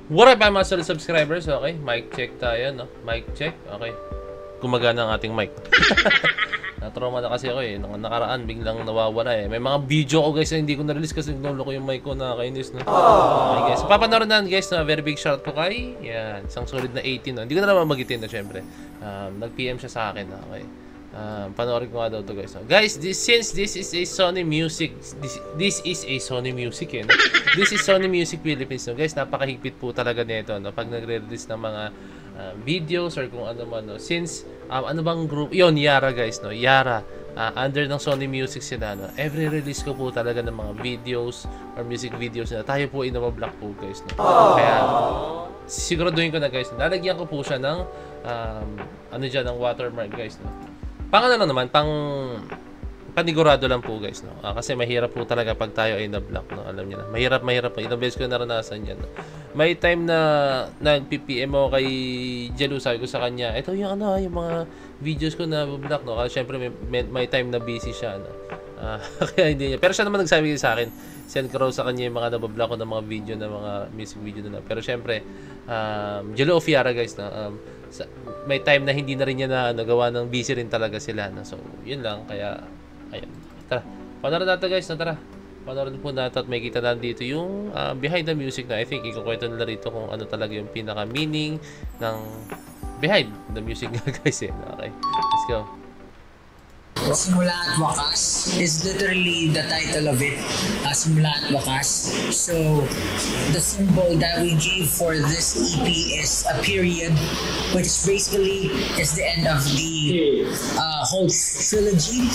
What up, mga solid subscribers? Okay, mic check tayo, no? Mic check, okay. Gumagana ang ating mic. Na-trauma na kasi ako eh. Nung nakaraan, biglang nawawala eh. May mga video ko guys na hindi ko na-release kasi naglolo ko yung mic ko, nakakainis, no? Okay guys, so papanood na guys, na very big shout po kay, yan, isang solid na 18, no? Hindi ko na naman magitin na syempre. Nag-PM siya sa akin, okay. Panoorin ko nga daw to guys. No? Guys, since this is a Sony Music, this is a Sony Music eh. No? This is Sony Music Philippines. No? Guys, napakahigpit po talaga nito no? Pag nagre-release ng mga videos or kung ano man. No? Since, ano bang group? Yon Yara guys. No? Yara. Under ng Sony Music sila. No? Every release ko po talaga ng mga videos or music videos na tayo po inabablock po guys. No? Kaya, siguraduhin ko na guys. Lalagyan ko po siya ng, ano dyan, ng watermark guys. No? Pang ano lang naman, panigurado lang po guys, no? Kasi mahirap po talaga pag tayo ay na-block, no? Alam niyo na. Mahirap po. Ilang beses ko naranasan yan. No? May time na nag-PPM ako kay Jelu, sabi ko sa kanya, ito yung ano, yung mga videos ko na block, no? Kasi syempre may time na busy siya, no? Kaya hindi niya. Pero siya naman nagsabi sa akin, send ko raw sa kanya yung mga nabablock ko ng mga video, ng mga music video na. Pero syempre, Jelu of Yara guys, no? May time na hindi na rin niya na nagawa ng busy rin talaga sila. No? So, yun lang. Kaya, ayun. Tara, panorin natin guys. No? Tara, panorin po natin at may kita na dito yung behind the music na I think ikukwento nila rito kung ano talaga yung pinaka-meaning ng behind the music nga guys. Eh. Okay, let's go. Simula at Wakas is literally the title of it, Simula at Wakas. So, the symbol that we gave for this EP is a period, which basically is the end of the whole trilogy,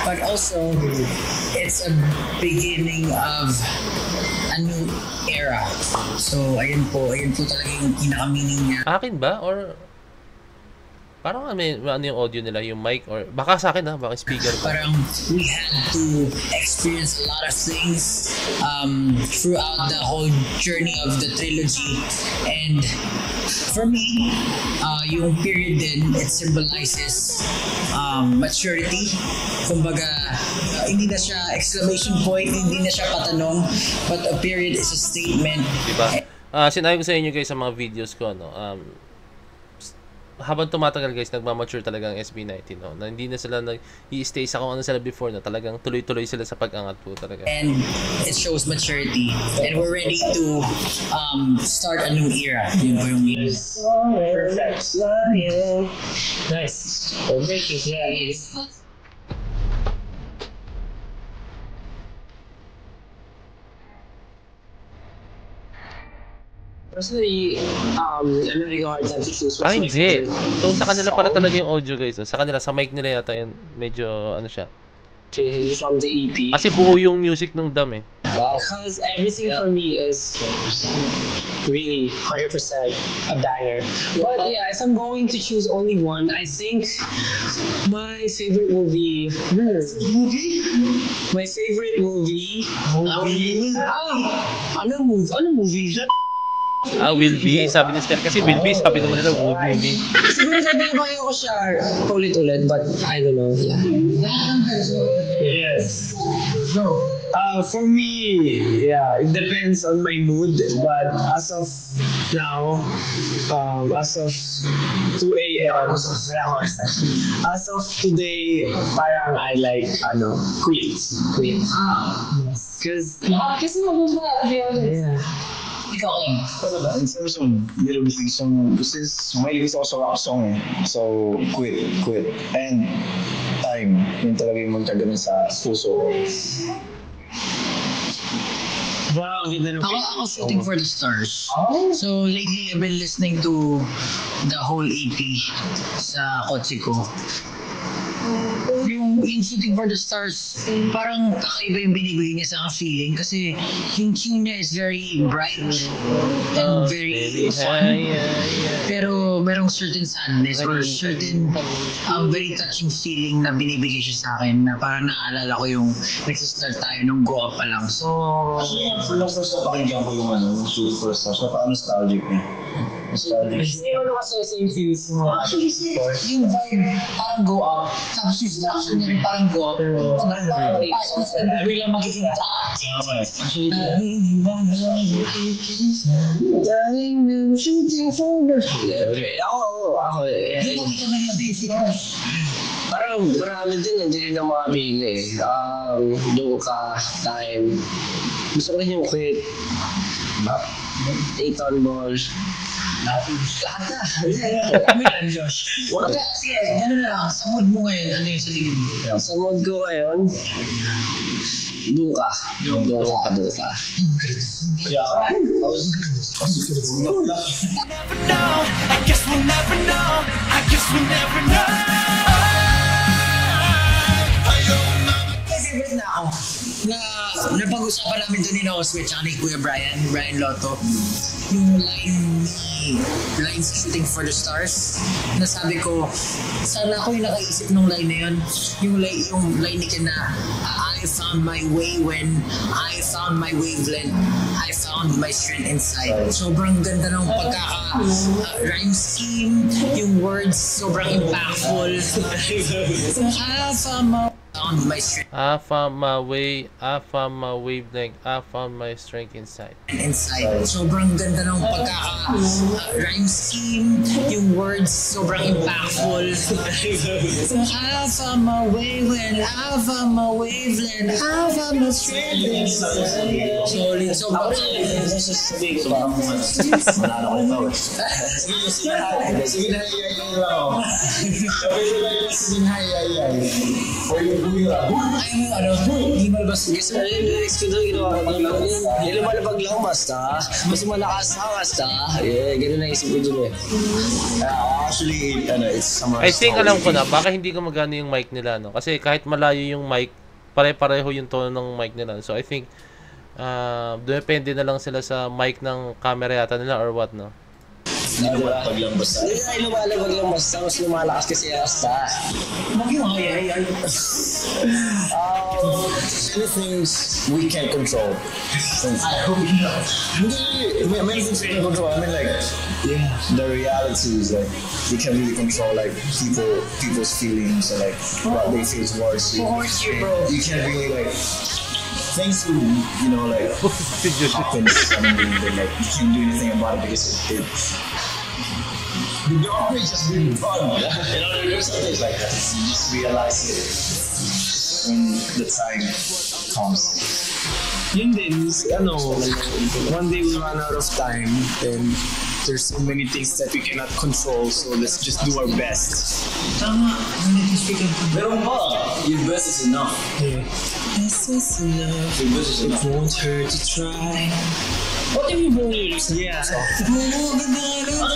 but also it's a beginning of a new era. So, ayun po talaga yung pinaka-meaning niya. Akin ba? Or parang ano yung audio nila, yung mic or baka sa akin baka speaker ko. Parang we had to experience a lot of things throughout the whole journey of the trilogy, and for me, yung period din, it symbolizes maturity. Kumbaga, hindi na siya exclamation point, hindi na siya patanong, but a period is a statement. Diba? Sinabi ko sa inyo guys sa mga videos ko, no? Habang tumatagal guys, nagmamature talaga ang SB19, no? Na hindi na sila nag-i-stay sa kung ano sila before, no? Talagang tuloy-tuloy sila sa pag-angat po talaga. And it shows maturity. And we're ready to start a new era. Yun po yung perfect. Nice. Perfect. Yeah. Personally, I'm having a hard time to choose what's my Hindi. favorite So, sa kanila pala song. talaga yung audio guys. Sa kanila, sa mic nila yata yun. Medyo, ano siya. From the EP. Kasi buo yung music ng Dam eh. Because everything for me is really 100% a banger. But yeah, if I'm going to choose only one, I think my favorite movie. My favorite movie. Ano movie? Will be. Sabi ni Sper. Kasi Will be, sabi naman nila, movie. Siguro sabihin ko siya ulit-ulit, but I don't know. Yeah. Yes. For me, yeah, it depends on my mood. But as of now, as of 2 a.m., as of today, parang I like, Queen. Because, yeah. Ikaw lang. In terms of nilabisig song, since mahilig ako sa rock song so quit. And time, yun talaga yung magtagalan sa puso ko. Ako Shooting for the Stars. So lately I've been listening to the whole EP sa kotse ko. Yung Shooting for the Stars, parang kakaiba yung binibigay niya sa feeling kasi yung tune niya is very bright and very fun. Pero merong certain sadness or certain very touching feeling na binibigay siya sa akin na parang naalala ko yung nagsistart tayo nung go up pa lang. So, For the first time, pakinggan ko yung Shooting for the Stars. Napaka-nostalgic niya. Hindi ko kasi same feels mo. actually, yung vibe parang go up, tapos yung action niya may paranggo, pero biglang magiging Parang marami din, hindi rin na makabili. Luka, time. Gusto ko rin yung quit. 8 on ball. lahat na. Kami lang, Josh. Sige, ano na lang, sa mood mo ngayon, ano yung sa tingin mo? Sa mood ko ngayon, Luka. Luka. Yeah. I guess we'll never know. I guess we'll never know. Favorite na ako na napag-usapan namin doon ni Oswald at ni Kuya Brian Lotto, yung line sa Shooting for the Stars, na sabi ko, sana ako yung nakaisip ng line na yun, yung line ni Ken na I found my way when I found my wavelength, I found my strength inside. Sobrang ganda ng rhyme scheme, yung words sobrang impactful. I found my way, I found my wavelength, I found my strength inside. Sobrang ganda ng rhyme scheme, yung words sobrang impactful. I found my way when I found my wavelength, I found my strength inside. Solid, sobrang Sabi ko parang manalo ko ito. Sige na, iyay lang ako. Sabi ko lang yung sige na, iyay. O yung buhay lang. ay hindi malabas. Gusto na yung lyrics ko doon, ginawa ko doon. Hindi naman napaglaw basta. Mas malakas na basta. Ganun na isip ko doon Actually, it's summer. I think alam ko na, baka hindi gumagana yung mic nila, no? Kasi kahit malayo yung mic, pare-pareho yung tono ng mic nila. So I think, depende na lang sila sa mic ng camera yata nila or what, no? Hindi lumalapag lang basta. Hindi na lumalabag lang basta. Mas lumalakas kasi basta. Huwag yung ay. Many things we can't control. Many things we can't control. I mean, like, the reality is like you can't really control like people's feelings and like what they feel towards you. You can't really like things will, like happens suddenly, but like you can't do anything about it because the garbage has been done. There's things like that. You just realize it when the time comes. Yun din, one day we run out of time and there's so many things that we cannot control, so let's just do our best. Tama. Meron pa. Your best is enough. Best is enough. Your best is enough. It won't hurt to try. What if you buong lyrics? Yeah. Oo, ganda nga.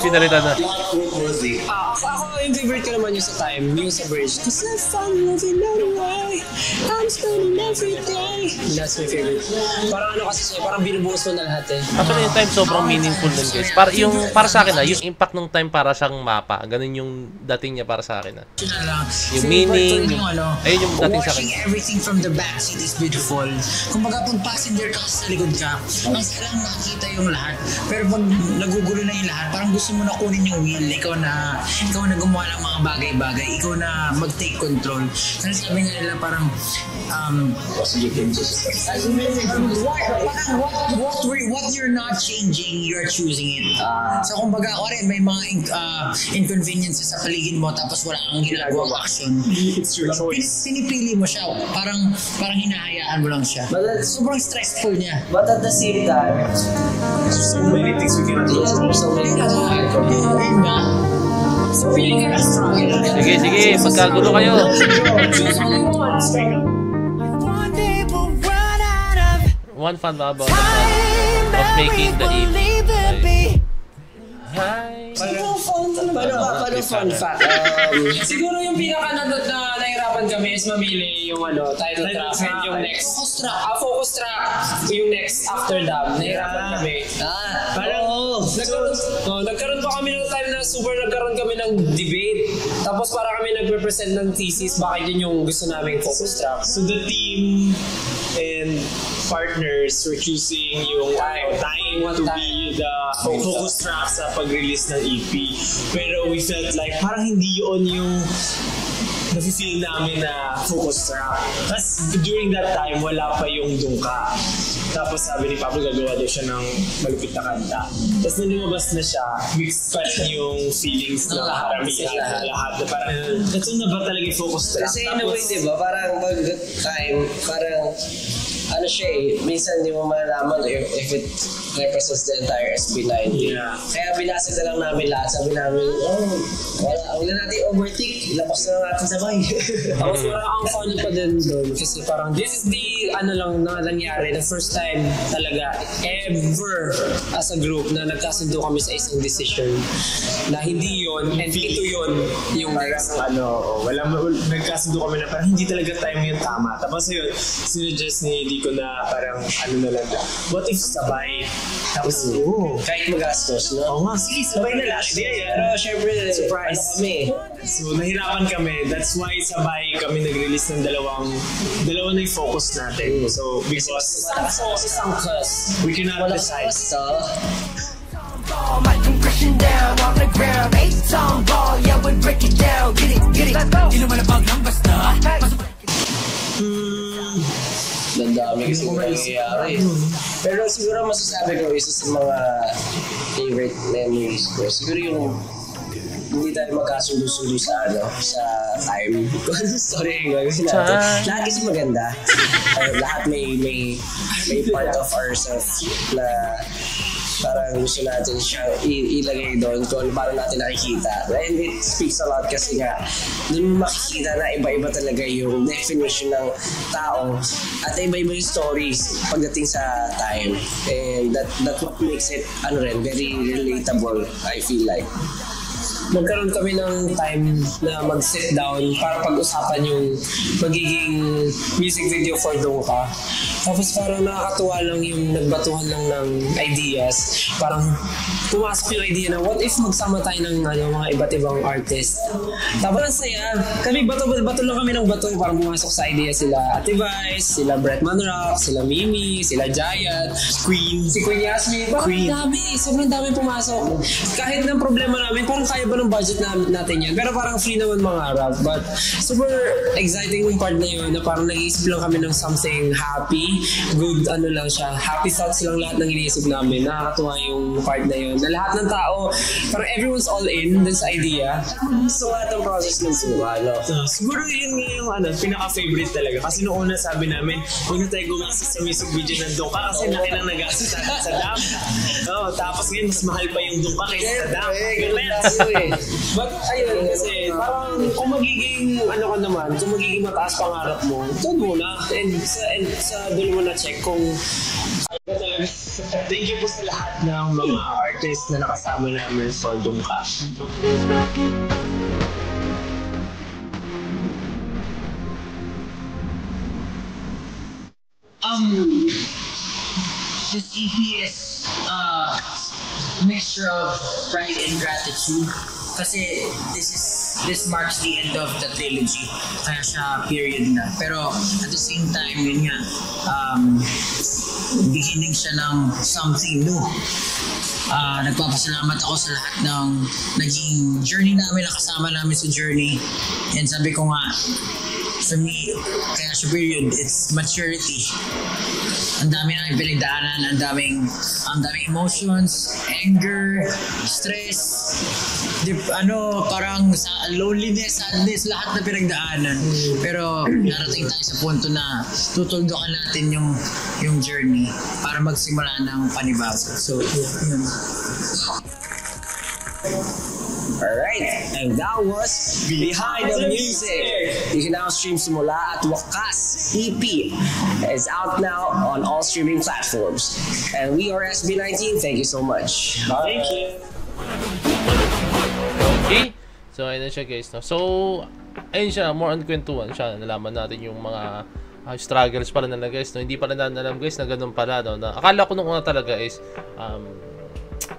Pinalitan na. Ako, yung favorite ko naman yung sa time, yung sa bridge. Cause I found love in that way, I'm spending every day. That's my favorite. Parang kasi siya, parang binubuhos mo na lahat Actually, yung time sobrang meaningful din, guys. Para sa akin yung impact ng time para siyang mapa. Ganun yung dating niya para sa akin. Yung meaning, ayun yung dating sa akin. Watching everything from the backseat is beautiful. Kumbaga, pag passenger ka sa likod ka, ang sarang nakikita yung lahat. Pero pag nagugulo na yung lahat, parang gusto mo na kunin yung wheel. Ikaw na gumawa ng mga bagay-bagay. Ikaw na mag-take control. Kasi sabi nga nila parang what you're not changing, you're choosing it. So kumbaga, may mga inconveniences sa paligid mo tapos wala kang ginagawang action. It's your choice. Pinipili mo siya. Parang hinahayaan mo lang siya. Sobrang stressful niya. But at the same time, so many things we cannot control. So many things we cannot control. So feeling ka na struggle. Sige, magkagulo kayo. One fun ba about of making the EP? Hi! Paano fun fact? Siguro yung pinaka nahirapan kami is mamili yung title track and yung next focus track yung next after that. Nahirapan kami. Nagkaroon pa kami ng time na nagkaroon kami ng debate. Tapos para kami nagre-present ng thesis bakit yun yung gusto naming focus track. So the team and partners were choosing yung time to be the focus track sa pag-release ng EP. Pero we felt like parang hindi yun yung nafe-feel namin na focus track. Tapos during that time, wala pa yung Dungka. Tapos sabi ni Pablo, gagawa daw siya ng malupit na kanta. Tapos nung lumabas na siya, mixed pa rin yung feelings ng karamihan, lahat. Na parang, ito na ba talaga yung focus track? Kasi in a way, di ba, parang pag time, parang ano siya minsan hindi mo malalaman if it represents the entire SB19. Yeah. Kaya binasag na lang namin lahat. Sabi namin, wala natin overtake. Ilabas na lang natin sabay. Tapos parang ang funny pa din doon kasi parang this is the nangyari, the first time talaga ever as a group na nagkasundo kami sa isang decision na hindi yun and ito yun yung next. Nagkasundo kami na parang hindi talaga time yung tama. Tapos yun, sinuggest ni Dico na parang na lang, what if sabay? Tapos, kahit magastos, no? Oo nga, sige, sabay na lang. Pero syempre, surprise kami. So, nahirapan kami. That's why sabay kami nag-release ng dalawa na yung focus natin. So, because Isang class. we cannot decide. Like I'm crashing down on the ground. 8-ton ball, yeah, we break it down. Get it, di naman na bang lang basta. Dandami kasi nangyayari. Pero siguro masasabi ko isa sa mga favorite memories ko. Siguro yung hindi tayo magkasundo-sundo sa time. Story yung gagawin natin. Lahat kasi maganda. Lahat may part of ourselves na parang gusto natin siya ilagay doon kung paano natin nakikita. And it speaks a lot kasi nga doon makikita na iba-iba talaga yung definition ng tao at iba-iba yung stories pagdating sa time. And that what makes it very relatable, I feel like. Magkaroon kami ng time na mag-sit down para pag-usapan yung magiging music video for Dungka. Tapos parang nakakatuwa lang yung nagbatuhan lang ng ideas. Parang pumasok yung idea na what if magsama tayo ng mga iba't ibang artist. Tapos ang saya. Kami bato lang kami ng bato. Parang pumasok sa idea sila Ate Vice, sila Brett Manrock, sila Mimi, sila Giant, si Queen Yasmin. Parang sobrang dami pumasok. Kahit ng problema namin, parang kaya ba ng budget natin yan? Pero parang free naman mga rap. But super exciting yung part na yun na parang nag-iisip lang kami ng something happy. Good lang siya. Happy thoughts lang lahat ng iniisip namin. Nakakatuwa yung part na yun. Na lahat ng tao, parang everyone's all in dun sa idea. So lahat ng process ng suha, no? Siguro yun nga yung pinaka-favorite talaga. Kasi noong una sabi namin, huwag na tayo gumastos sa music video ng Dungka kasi laki lang nagastos natin sa dam. Tapos ngayon, mas mahal pa yung Dungka kaysa sa dam. But ayun, kasi parang kung magiging kung magiging mataas pangarap mo, doon muna. And sa doon mo na check kung thank you po sa lahat ng mga artists na nakasama namin for Dungka. This EP is a mixture of pride and gratitude kasi this marks the end of the trilogy, kaya siya period na, pero at the same time yun nga beginning siya ng something new. Nagpapasalamat ako sa lahat ng naging journey namin, nakasama namin sa journey, and sabi ko nga for me, kaya siya period, it's maturity. Ang dami namin pinagdaanan, ang daming emotions, anger, stress, parang loneliness, sadness, lahat na pinagdaanan. Pero narating tayo sa punto na tutuldukan natin yung journey para magsimula ng panibago. So, yun. Alright, and that was Behind the Music. You can now stream Simula at Wakas EP. It's out now on all streaming platforms. And we are SB19. Thank you so much. Thank you. Okay. So, ayun na siya guys. No? So, ayun siya. More on kwentuhan siya. Nalaman natin yung mga struggles pala nila guys. No? Hindi pala alam guys na ganun pala. No? Na, akala ko nung una talaga is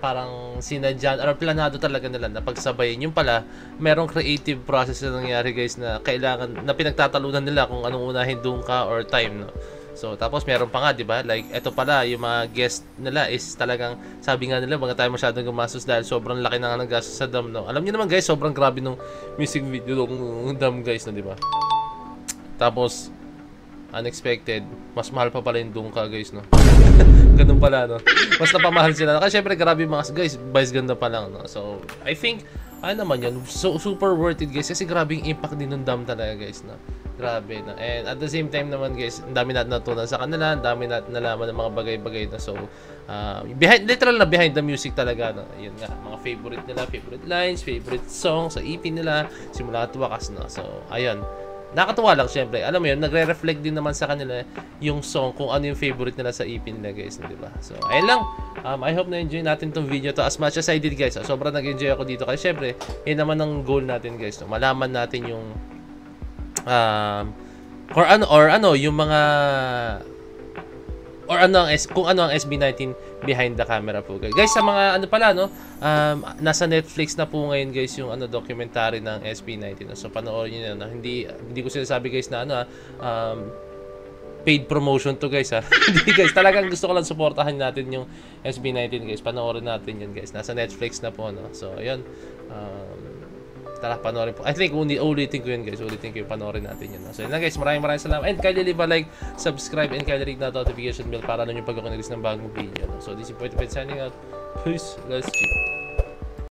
parang sinadyan or planado talaga nila na pagsabayin. Yung pala, merong creative process na nangyari guys na kailangan, na pinagtatalunan nila kung anong unahin Dungka or time. No? So, tapos meron pa nga, di ba? Like, eto pala, yung mga guest nila is talagang, sabi nga nila, mga tayo masyadong gumastos dahil sobrang laki na nga ng gastos sa dam, no? Alam niyo naman, guys, sobrang grabe nung music video ng dam, guys, no, di ba? Tapos, unexpected, mas mahal pa pala yung Dungka, guys, no? Ganun pala, no? Mas napamahal sila. Kasi syempre, grabe mga guys, vice ganda pa lang, no? So, I think, ano naman yun, so, super worth it, guys. Kasi grabe yung impact din ng dam talaga, guys, no? Grabe, no? And at the same time naman, guys, ang dami natin natutunan sa kanila, ang dami natin nalaman ng mga bagay-bagay na. So, literal na behind the music talaga, no? Yun nga, mga favorite nila, favorite lines, favorite songs sa EP nila, simula at wakas, no? So, ayun. Nakakatuwa lang, syempre. Alam mo yun, nagre-reflect din naman sa kanila yung song, kung ano yung favorite nila sa EP nila, guys, di ba? So, ayun lang. I hope na-enjoy natin tong video to as much as I did, guys. Sobrang nag-enjoy ako dito. Kasi syempre, yun naman ang goal natin, guys. No? Malaman natin yung yung mga kung ano ang SB19 behind the camera po, guys. Sa mga ano pala, no, nasa Netflix na po ngayon, guys, yung documentary ng SB19, no? So panoorin niyo na, no? Hindi ko sinasabi, guys, na paid promotion to, guys, ha. Hindi, guys, talagang gusto ko lang suportahan natin yung SB19, guys. Panoorin natin yun, guys. Nasa Netflix na po, no. So ayun, tara, panoorin po. I think ulitin ko yun, guys. Ulitin ko yung panoorin natin yun. So yun lang, guys. Maraming salamat. And kindly leave a like, subscribe, and kindly ring the notification bell para nun yung pag-release ng bagong video. So this is Poet signing out. Peace. Let's check.